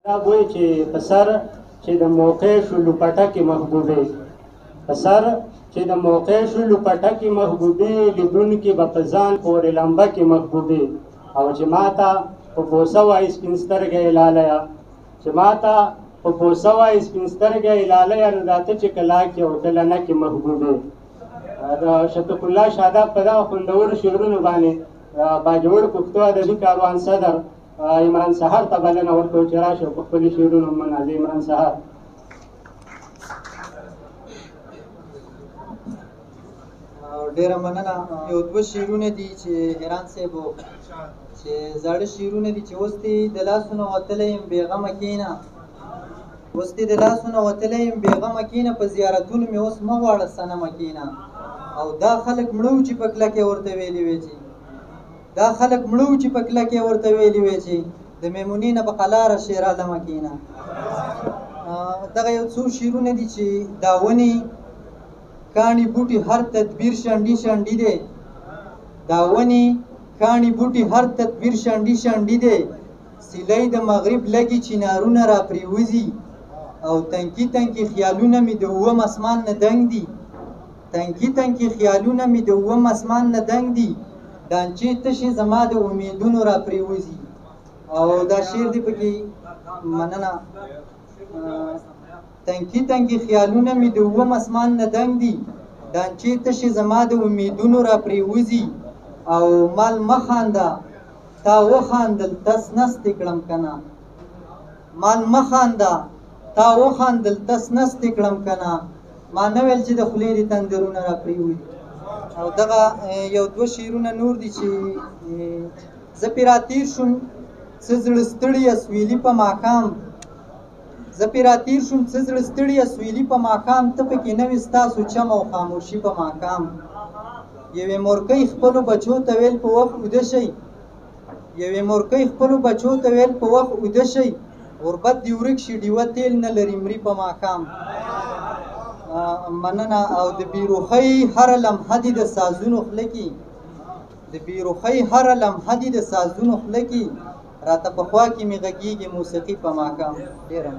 دا وایي چې په سر چې د موقع شو لوپټکې محبوبې په سر چې د موقع شو لوپټکې محبوبې لیدونکي به په ځان پورې لمبه کې محبوبې او چې ماته په بوسه وایي سپین سترګی لالیه چې ماته په بوسه وایي سپین سترګی لالیه نو دا ته چې کله کې او کله نه کې محبوبې د شفیق الله شاداب په دغه خوندورو شعرونو باندې باجوړ پښتو ادبي کاروان صدر عمران سهار ته بلنه ورکړو چې راشه په خپلو شعرونو منازې عمران سهار ډېره مننه. یو دوه شعرونه دي چې حیران صاحب چې زاړه شعرونه دي چې اوس دې د لاسو نه وتلی یم بېغمه کښېنه اوس دې د لاسو نه وتلی یم بېغمه کښېنه په زیارتونو مې اوس مه غواړه صنمه کښېنه او دا خلک مړه وو چې په کلکې ورته ویلي وې چې دا خلک مړه وو چې په کلکې ورته ویلي وې چې د میمونې نه په قلاره شیرعالمه کښېنه. دغه یو څو شعرونه دي چې دا ونې کاڼي بوټي هر تدبیر شنډي شنډي دی دا ونې کاڼي بوټي هر تدبیر شنډي شنډي دی سیلۍ د مغرب لګي چنارونه را پریوځي او تنکي تنکي خیالونه مې د اووم اسمان نه دنګ دي تنکي تنکي خیالونه مې د اووم اسمان نه دنګ دي دانچې تشې زما د امیدونو را پریوځي او دا شعر دی پکې مننه. تنکي تنکي خیالونه مې د اووم اسمان نه دنګ دي دانچې تشې زما د امیدونو را پریوځي او مال مه خانده تا وخاندل تس نستې کړم کنه مال مه خانده تا وخاندل تس نستې کړم کنه ما نه ویل چې د خولې دې تندرونه را پریوځي. او دغه یو دوه شعرونه نور دي چې زه پرې راتېر شوم څه زړه ستړیه سویلي په ماښام زه پرې راتېر شوم څه زړه ستړیه سویلي په ماښام ته پکې نه وې ستاسو چم او خاموشي په ماښام یوې مورکۍ خپلو بچو ته ویل په وخت اوده شئ یوې مورکۍ خپلو بچو ته ویل په وخت اوده شئ غربت دې ورک شي ډیوه تیل نه لري مري په ماښام. مننه. او د بیروخۍ هره لمحه دې د سازونو خوله کې د بیروخۍ هره لمحه دې د سازونو خوله کې راته په خوا کې مې غږېږي موسیقي په ماښام. ډېره